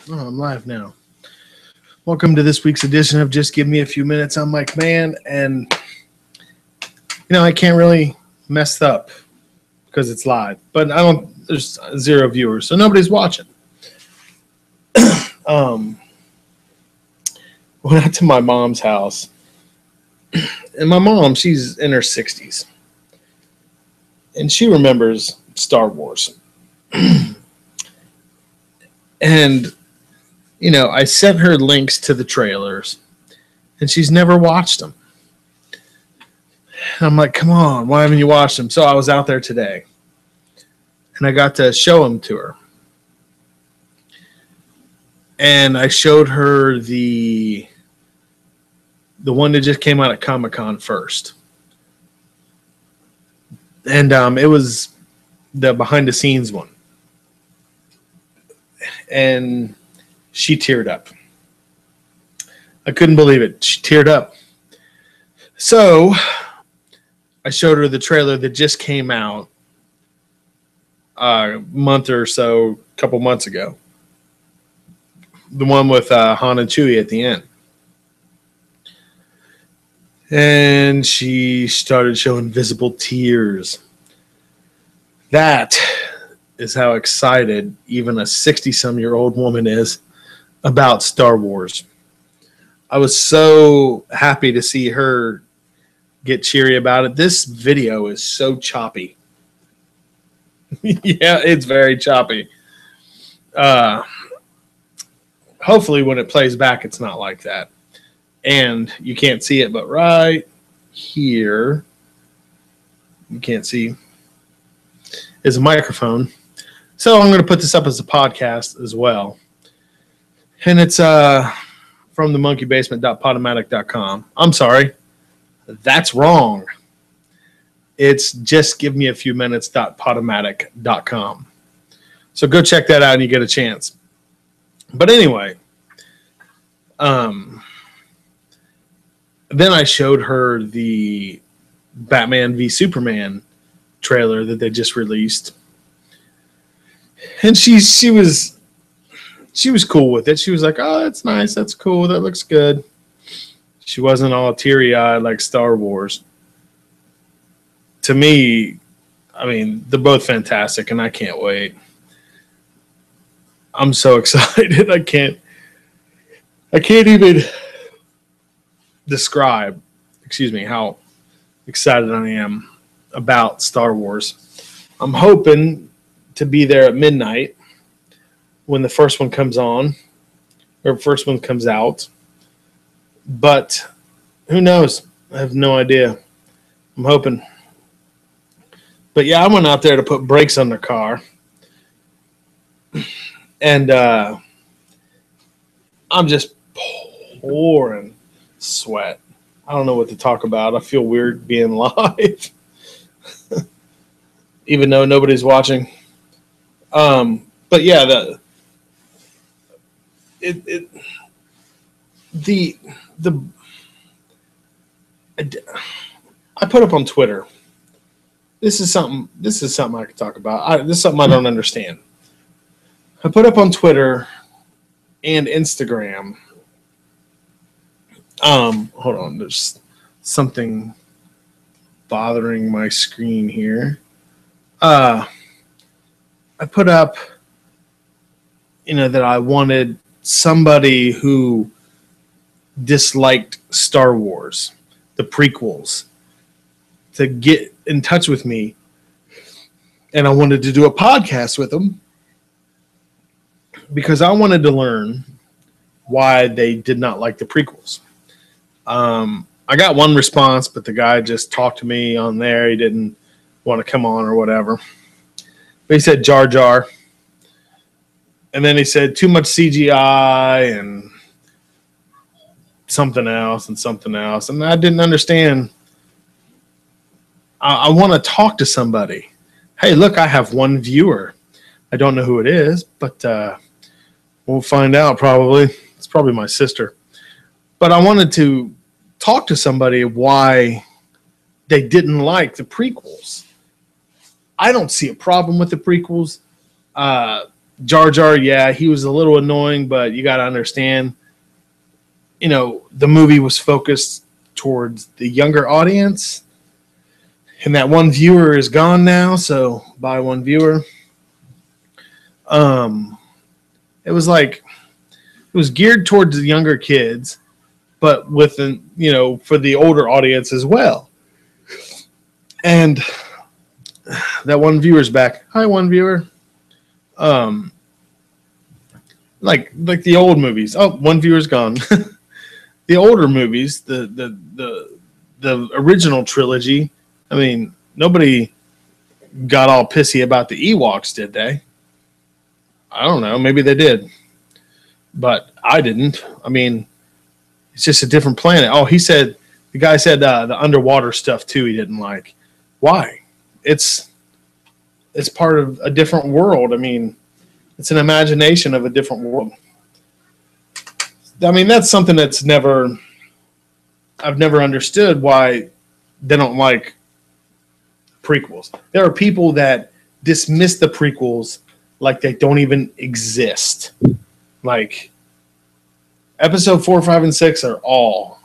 Oh, I'm live now. Welcome to this week's edition of Just Give Me a Few Minutes. I'm Mike Mann, and I can't really mess up because it's live, but there's 0 viewers, so nobody's watching. Went out to my mom's house, and my mom, she's in her 60s, and she remembers Star Wars. And I sent her links to the trailers, and she's never watched them. And I'm like, come on, why haven't you watched them? So I was out there today, and I got to show them to her. And I showed her the one that just came out at Comic-Con first. And it was the behind-the-scenes one. And she teared up. I couldn't believe it. She teared up. So I showed her the trailer that just came out a month or so, a couple months ago. The one with Han and Chewie at the end. And she started showing visible tears. That is how excited even a 60-some-year-old woman is about Star Wars. I was so happy to see her get cheery about it. This video is so choppy. Yeah, it's very choppy. Hopefully when it plays back, it's not like that. And you can't see it, but right here, you can't see, is a microphone. So I'm going to put this up as a podcast as well. And it's from the monkeybasement.podomatic.com. I'm sorry. That's wrong. It's justgivmeafewminutes.podomatic.com. So go check that out and you get a chance. But anyway, then I showed her the Batman v Superman trailer that they just released. And she was cool with it. She was like, "Oh, that's nice. That's cool. That looks good." She wasn't all teary-eyed like Star Wars. To me, I mean, they're both fantastic, and I can't wait. I'm so excited. I can't even describe, how excited I am about Star Wars. I'm hoping to be there at midnight when the first one comes on, or first one comes out. But who knows? I have no idea. I'm hoping. But yeah, I went out there to put brakes on the car. And I'm just pouring sweat. I don't know what to talk about. I feel weird being live. Even though nobody's watching. But yeah, I put up on Twitter. This is something I could talk about. This is something I don't understand. I put up on Twitter and Instagram. Hold on, there's something bothering my screen here. I put up, that I wanted somebody who disliked Star Wars, the prequels, to get in touch with me. And I wanted to do a podcast with them because I wanted to learn why they did not like the prequels. I got one response, but the guy just talked to me on there. He didn't want to come on or whatever. But he said Jar Jar. And then he said too much CGI and something else and something else. And I didn't understand. I want to talk to somebody. Hey, look, I have one viewer. I don't know who it is, but we'll find out probably. It's probably my sister. But I wanted to talk to somebody why they didn't like the prequels. I don't see a problem with the prequels. Jar Jar, yeah, he was a little annoying, but you got to understand, the movie was focused towards the younger audience, and that one viewer is gone now. So buy one viewer. It was like it was geared towards the younger kids, but with for the older audience as well. And that one viewer's back. Hi, one viewer. Like the old movies. Oh, one viewer's gone. The older movies, the original trilogy. I mean, nobody got all pissy about the Ewoks, did they? I don't know. Maybe they did, but I didn't. I mean, it's just a different planet. Oh, the guy said the underwater stuff too. He didn't like. Why? It's part of a different world. I mean, it's an imagination of a different world. I mean, that's something I've never understood why they don't like prequels. There are people that dismiss the prequels like they don't even exist. Like episode 4, 5, and 6 are all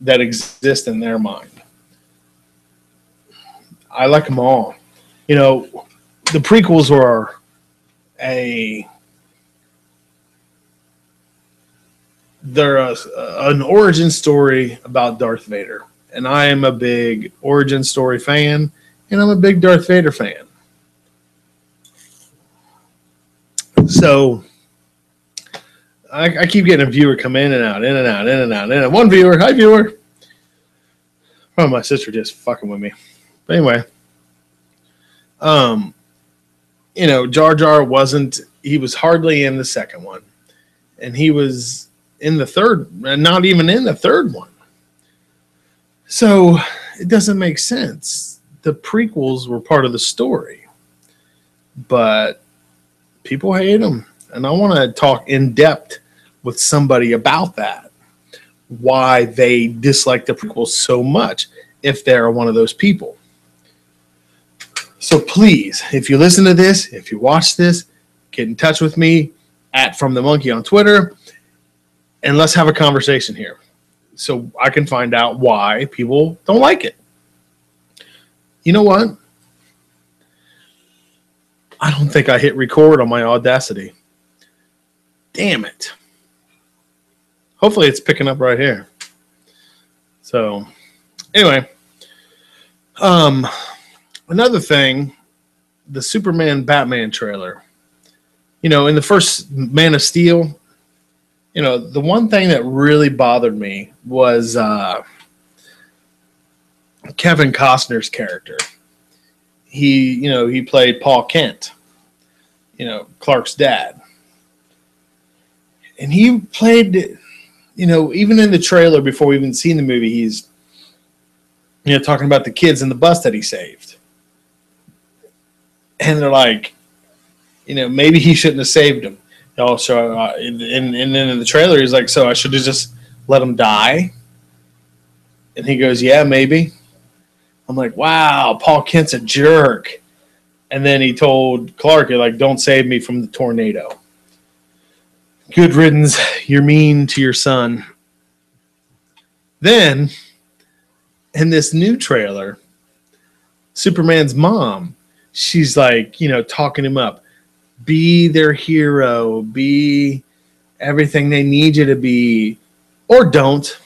that exist in their mind. I like them all. The prequels were they're an origin story about Darth Vader. And I am a big origin story fan, and I'm a big Darth Vader fan. So I keep getting a viewer come in and out, in and out, in and out, in and out. One viewer, hi viewer. Oh, my sister just fucking with me. But anyway, Jar Jar he was hardly in the second one. And he was in the third, not even in the third one. So it doesn't make sense. The prequels were part of the story, but people hate them. And I want to talk in depth with somebody about that. Why they dislike the prequels so much if they're one of those people. So please, if you listen to this, if you watch this, get in touch with me at From the Monkey on Twitter, and let's have a conversation here so I can find out why people don't like it. You know what? I don't think I hit record on my Audacity. Damn it. Hopefully it's picking up right here. So, anyway. Another thing, the Superman Batman trailer. In the first Man of Steel, the one thing that really bothered me was Kevin Costner's character. He played Paul Kent, Clark's dad. And he played, even in the trailer before we even seen the movie, he's, talking about the kids in the bus that he saved. And they're like, maybe he shouldn't have saved them. So, and then in the trailer, he's like, so I should have just let him die? And he goes, yeah, maybe. I'm like, wow, Paul Kent's a jerk. And then he told Clark, don't save me from the tornado. Good riddance. You're mean to your son. Then, in this new trailer, Superman's mom, she's like, talking him up. Be their hero. Be everything they need you to be. Or don't.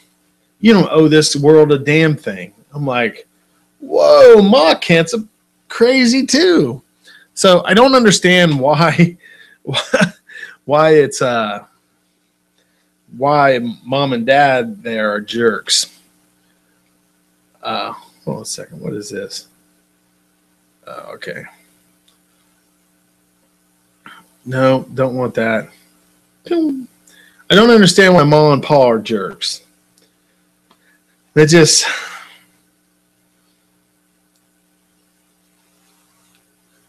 You don't owe this world a damn thing. I'm like, whoa, Ma Kent's crazy too. So I don't understand why it's why mom and dad there are jerks. Hold on a second. What is this? Okay. No, don't want that. I don't understand why Mom and Paul are jerks. They just...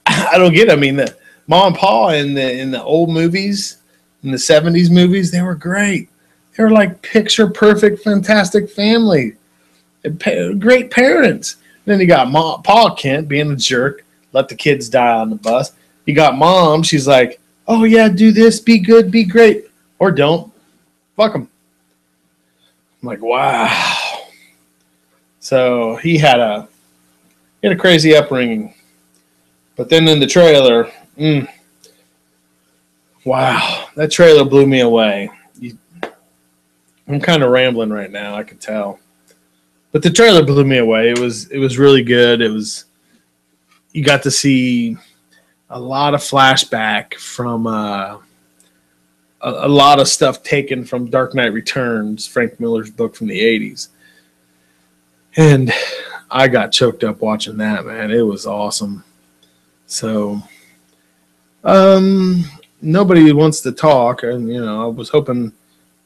I don't get it. I mean, the Mom and Paul in the old movies, in the 70s movies, they were great. They were like picture-perfect, fantastic family. Great parents. Then you got Paul Kent being a jerk, let the kids die on the bus. You got Mom, she's like, Oh yeah, do this, be good, be great, or don't. Fuck them. I'm like, wow. So he had a crazy upbringing, but then in the trailer, wow, that trailer blew me away. I'm kind of rambling right now, I could tell, but the trailer blew me away. It was really good. You got to see a lot of flashback from a lot of stuff taken from Dark Knight Returns, Frank Miller's book from the 80s. And I got choked up watching that, man. It was awesome. So, nobody wants to talk. And, I was hoping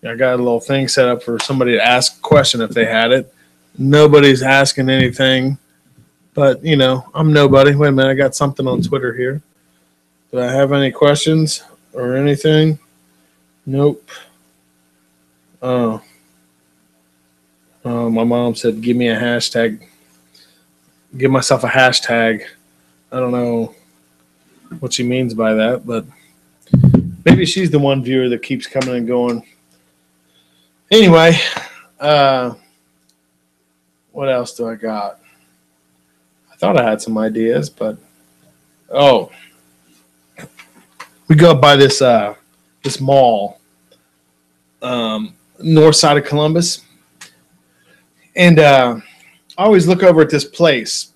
I got a little thing set up for somebody to ask a question if they had it. Nobody's asking anything. But, I'm nobody. Wait a minute. I got something on Twitter here. Do I have any questions or anything? Nope. Oh. My mom said, give me a hashtag. Give myself a hashtag. I don't know what she means by that, but maybe she's the one viewer that keeps coming and going. Anyway, what else do I got? I thought I had some ideas, but we go by this mall, north side of Columbus, and I always look over at this place.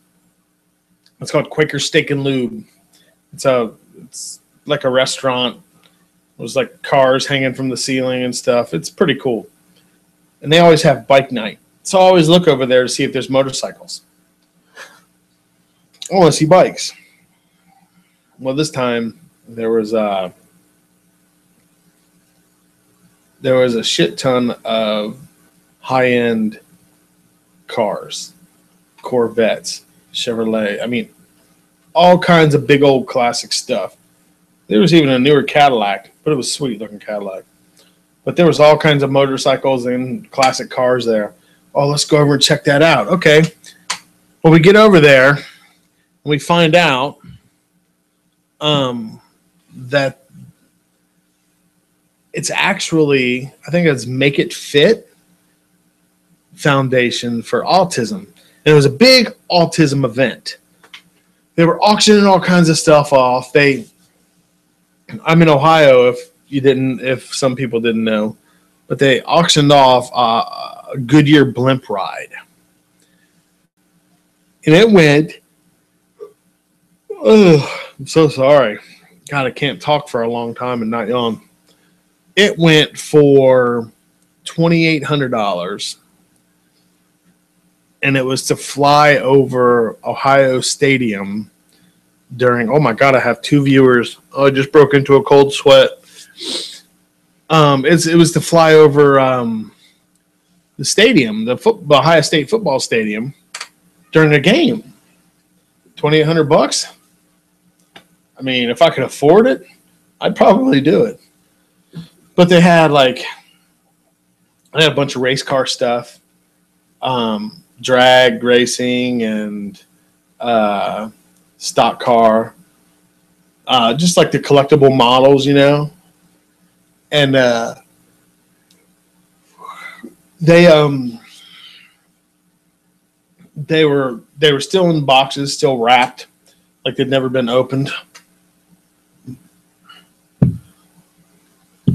It's called Quaker Steak and Lube. It's like a restaurant. There's like cars hanging from the ceiling and stuff. It's pretty cool. And they always have bike night. So I always look over there to see if there's motorcycles. I want to see bikes. Well, this time there was a shit ton of high-end cars, Corvettes, Chevrolet. I mean, all kinds of big old classic stuff. There was even a newer Cadillac, but it was a sweet-looking Cadillac. But there was all kinds of motorcycles and classic cars there. Oh, let's go over and check that out. Okay. Well, we get over there, and we find out that it's actually, I think it's Make It Fit Foundation for Autism. And it was a big autism event. They were auctioning all kinds of stuff off. I'm in Ohio, if some people didn't know, but they auctioned off a Goodyear blimp ride. And it went, I'm so sorry. God, I can't talk for a long time and not yawn. It went for $2,800. And it was to fly over Ohio Stadium during, oh my God, I have two viewers. Oh, I just broke into a cold sweat. It was to fly over the stadium, the Ohio State football stadium during a game. $2,800. I mean, if I could afford it, I'd probably do it. But they had a bunch of race car stuff, drag racing and stock car, just like the collectible models, and they were still in boxes, still wrapped, like they'd never been opened.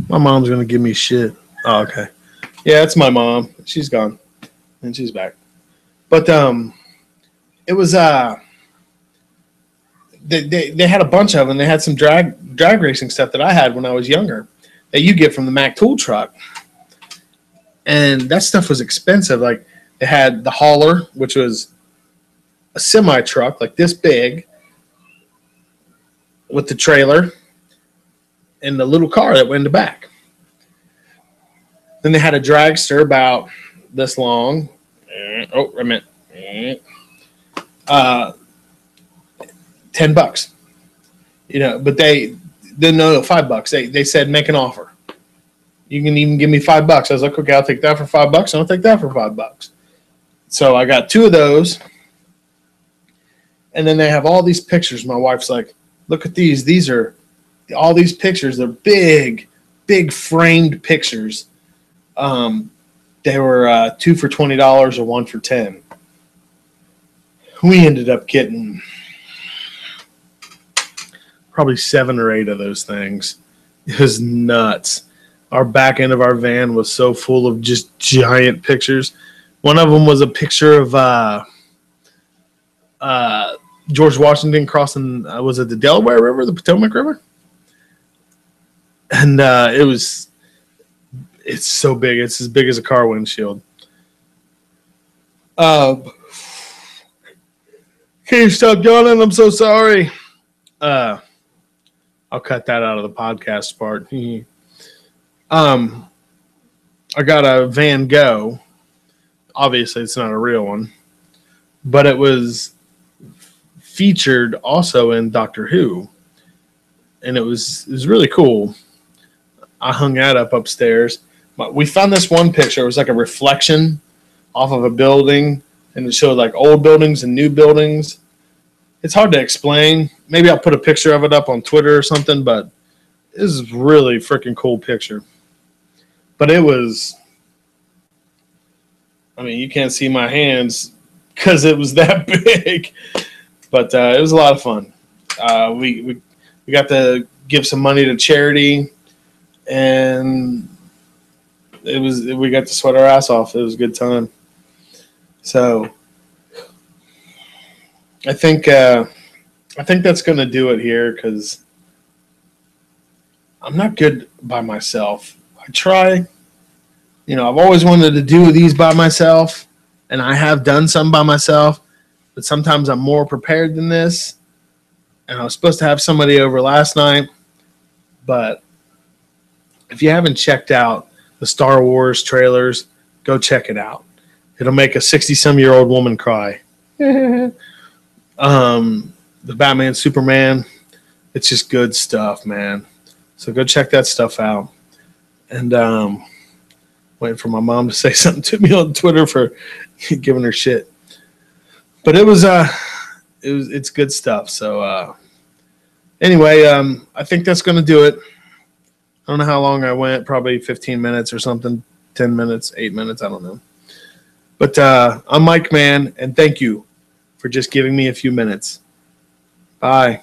My mom's gonna give me shit. Oh, okay. Yeah, it's my mom. She's gone, and she's back. But it was they had a bunch of them. They had some drag racing stuff that I had when I was younger that you get from the Mack tool truck, and that stuff was expensive. Like they had the hauler, which was a semi truck like this big with the trailer and the little car that went in the back. Then they had a dragster about this long. Oh, wait a minute. $10. But they didn't know $5. They said make an offer. You can even give me $5. I was like, okay, I'll take that for $5, and I'll take that for $5. So I got two of those. And then they have all these pictures. My wife's like, look at these. These are all these pictures. They're big framed pictures. They were 2 for $20 or 1 for $10. We ended up getting probably 7 or 8 of those things. It was nuts. Our back end of our van was so full of just giant pictures. One of them was a picture of George Washington crossing, was it the Delaware River, the Potomac River? And it's so big. It's as big as a car windshield. Can you stop yawning? I'm so sorry. I'll cut that out of the podcast part. I got a Van Gogh. Obviously, it's not a real one, but it was featured also in Doctor Who, and it was really cool. I hung that up upstairs. We found this one picture. It was like a reflection off of a building, and it showed like old buildings and new buildings. It's hard to explain. Maybe I'll put a picture of it up on Twitter or something, but this is a really freaking cool picture. But it was, I mean, you can't see my hands because it was that big. But it was a lot of fun. We got to give some money to charity, and we got to sweat our ass off. It was a good time. So I think that's going to do it here because I'm not good by myself. I try. I've always wanted to do these by myself, and I have done some by myself, but sometimes I'm more prepared than this. And I was supposed to have somebody over last night, but if you haven't checked out the Star Wars trailers, go check it out. It'll make a 60-some-year-old woman cry. The Batman, Superman, it's just good stuff, man. So go check that stuff out. And waiting for my mom to say something to me on Twitter for giving her shit. But it's good stuff. So anyway, I think that's going to do it. I don't know how long I went, probably 15 minutes or something, 10 minutes, 8 minutes, I don't know. But I'm Mike Mann, and thank you for just giving me a few minutes. Bye.